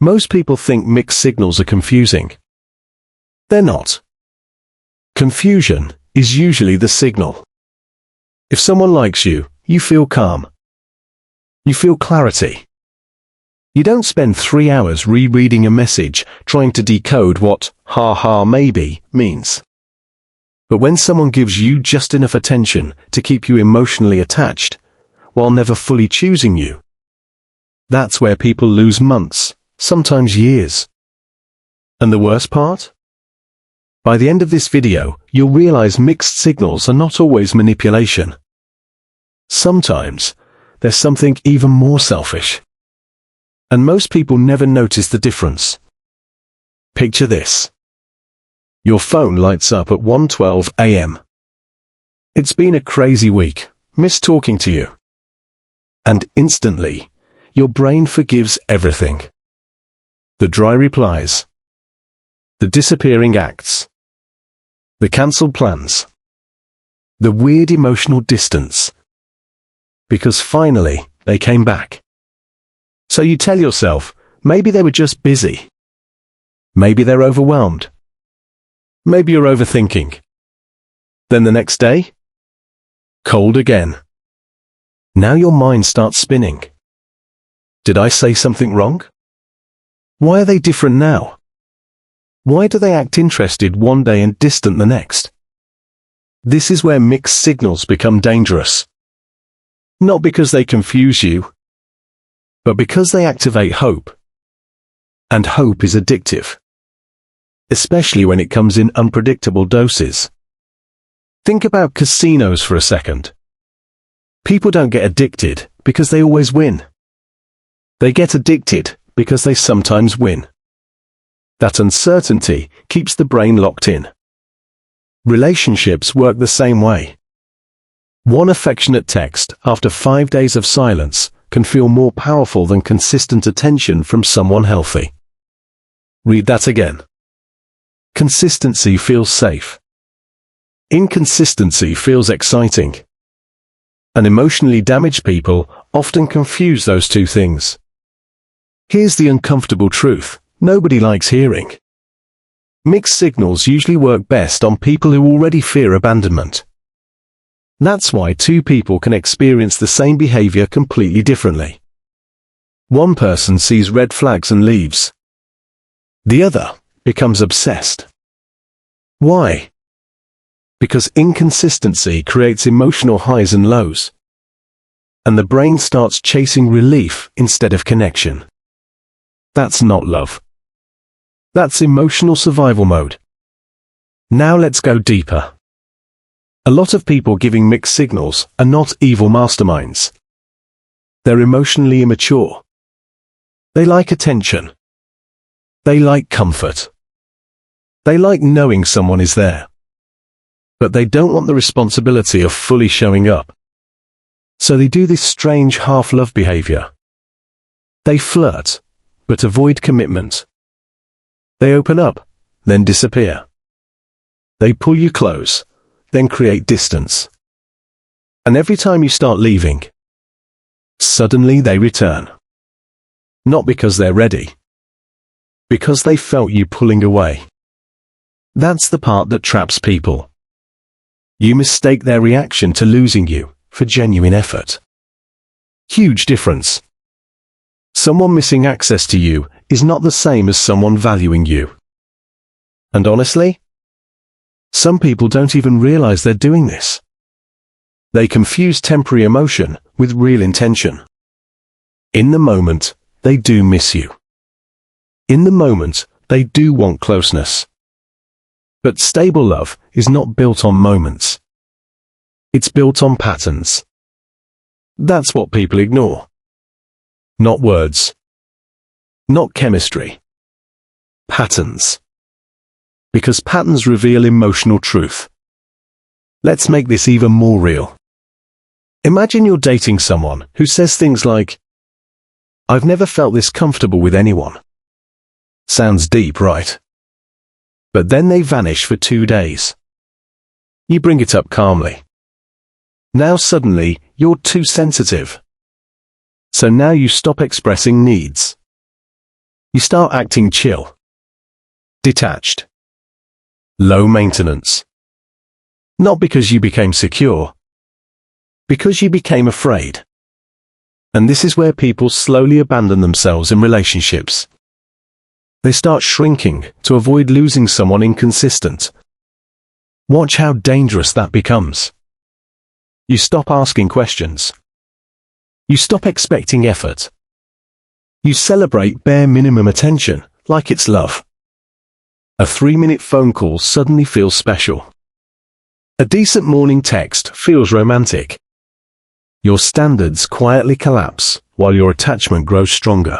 Most people think mixed signals are confusing. They're not. Confusion is usually the signal. If someone likes you, you feel calm. You feel clarity. You don't spend 3 hours rereading a message trying to decode what "ha maybe" means. But when someone gives you just enough attention to keep you emotionally attached, while never fully choosing you, that's where people lose months, sometimes years. And the worst part? By the end of this video, you'll realize mixed signals are not always manipulation. Sometimes, there's something even more selfish. And most people never notice the difference. Picture this. Your phone lights up at 1:12 a.m. It's been a crazy week, missed talking to you. And instantly, your brain forgives everything. The dry replies. The disappearing acts. The cancelled plans. The weird emotional distance. Because finally, they came back. So you tell yourself, maybe they were just busy. Maybe they're overwhelmed. Maybe you're overthinking. Then the next day? Cold again. Now your mind starts spinning. Did I say something wrong? Why are they different now? Why do they act interested one day and distant the next? This is where mixed signals become dangerous. Not because they confuse you, but because they activate hope. And hope is addictive. Especially when it comes in unpredictable doses. Think about casinos for a second. People don't get addicted because they always win. They get addicted because they sometimes win. That uncertainty keeps the brain locked in. Relationships work the same way. One affectionate text after 5 days of silence can feel more powerful than consistent attention from someone healthy. Read that again. Consistency feels safe. Inconsistency feels exciting. And emotionally damaged people often confuse those two things. Here's the uncomfortable truth nobody likes hearing. Mixed signals usually work best on people who already fear abandonment. That's why two people can experience the same behavior completely differently. One person sees red flags and leaves. The other becomes obsessed. Why? Because inconsistency creates emotional highs and lows. And the brain starts chasing relief instead of connection. That's not love. That's emotional survival mode. Now let's go deeper. A lot of people giving mixed signals are not evil masterminds. They're emotionally immature. They like attention. They like comfort. They like knowing someone is there. But they don't want the responsibility of fully showing up. So they do this strange half-love behavior. They flirt, but avoid commitment. They open up, then disappear. They pull you close, then create distance. And every time you start leaving, suddenly they return. Not because they're ready. Because they felt you pulling away. That's the part that traps people. You mistake their reaction to losing you for genuine effort. Huge difference. Someone missing access to you is not the same as someone valuing you. And honestly, some people don't even realize they're doing this. They confuse temporary emotion with real intention. In the moment, they do miss you. In the moment, they do want closeness. But stable love is not built on moments. It's built on patterns. That's what people ignore. Not words. Not chemistry. Patterns. Because patterns reveal emotional truth. Let's make this even more real. Imagine you're dating someone who says things like, "I've never felt this comfortable with anyone." Sounds deep, right? But then they vanish for 2 days. You bring it up calmly. Now suddenly, you're too sensitive. So now you stop expressing needs. You start acting chill, detached, low maintenance. Not because you became secure, because you became afraid. And this is where people slowly abandon themselves in relationships. They start shrinking to avoid losing someone inconsistent. Watch how dangerous that becomes. You stop asking questions. You stop expecting effort. You celebrate bare minimum attention, like it's love. A 3-minute phone call suddenly feels special. A decent morning text feels romantic. Your standards quietly collapse while your attachment grows stronger.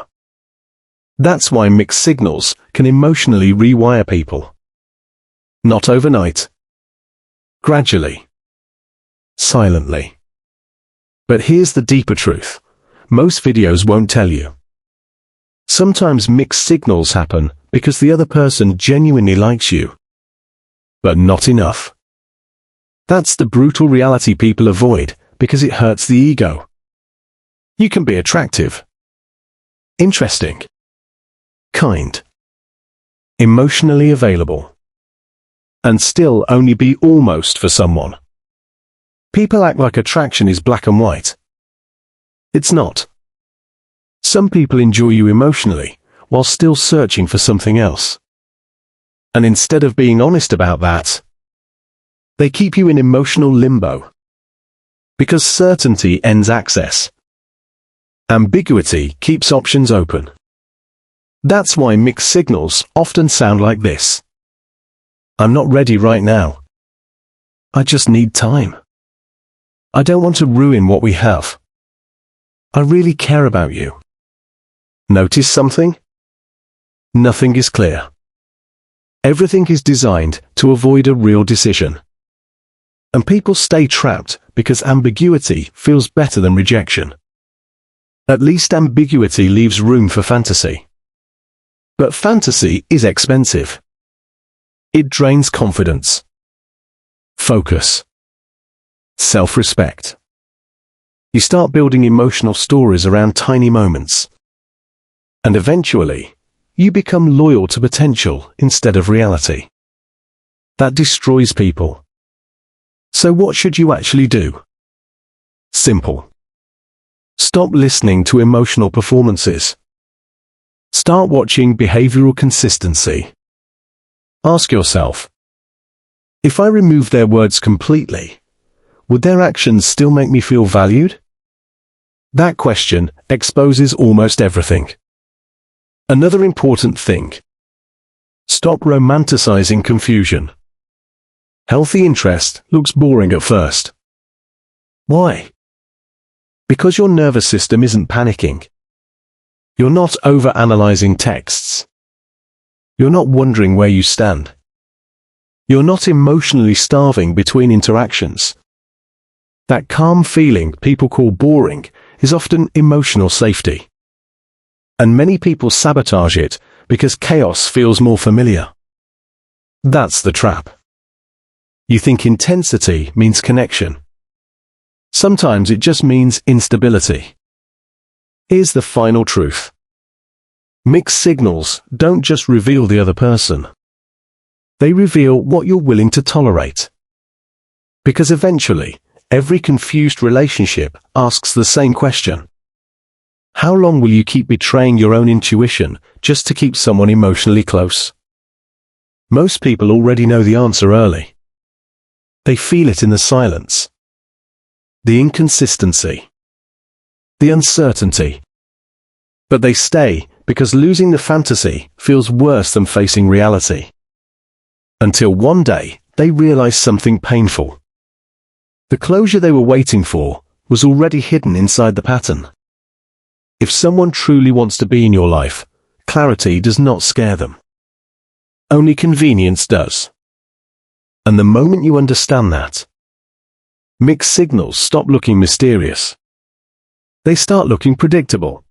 That's why mixed signals can emotionally rewire people. Not overnight. Gradually. Silently. But here's the deeper truth. Most videos won't tell you. Sometimes mixed signals happen because the other person genuinely likes you. But not enough. That's the brutal reality people avoid because it hurts the ego. You can be attractive, interesting, kind, emotionally available, and still only be almost for someone. People act like attraction is black and white. It's not. Some people enjoy you emotionally while still searching for something else. And instead of being honest about that, they keep you in emotional limbo. Because certainty ends access. Ambiguity keeps options open. That's why mixed signals often sound like this. I'm not ready right now. I just need time. I don't want to ruin what we have. I really care about you. Notice something? Nothing is clear. Everything is designed to avoid a real decision. And people stay trapped because ambiguity feels better than rejection. At least ambiguity leaves room for fantasy. But fantasy is expensive. It drains confidence, focus, self-respect. You start building emotional stories around tiny moments. And eventually, you become loyal to potential instead of reality. That destroys people. So what should you actually do? Simple. Stop listening to emotional performances. Start watching behavioral consistency. Ask yourself, if I remove their words completely, would their actions still make me feel valued? That question exposes almost everything. Another important thing. Stop romanticizing confusion. Healthy interest looks boring at first. Why? Because your nervous system isn't panicking. You're not overanalyzing texts. You're not wondering where you stand. You're not emotionally starving between interactions. That calm feeling people call boring is often emotional safety. And many people sabotage it because chaos feels more familiar. That's the trap. You think intensity means connection. Sometimes it just means instability. Here's the final truth. Mixed signals don't just reveal the other person. They reveal what you're willing to tolerate. Because eventually, every confused relationship asks the same question. How long will you keep betraying your own intuition just to keep someone emotionally close? Most people already know the answer early. They feel it in the silence, the inconsistency, the uncertainty. But they stay because losing the fantasy feels worse than facing reality. Until one day, they realize something painful. The closure they were waiting for was already hidden inside the pattern. If someone truly wants to be in your life, clarity does not scare them. Only convenience does. And the moment you understand that, mixed signals stop looking mysterious. They start looking predictable.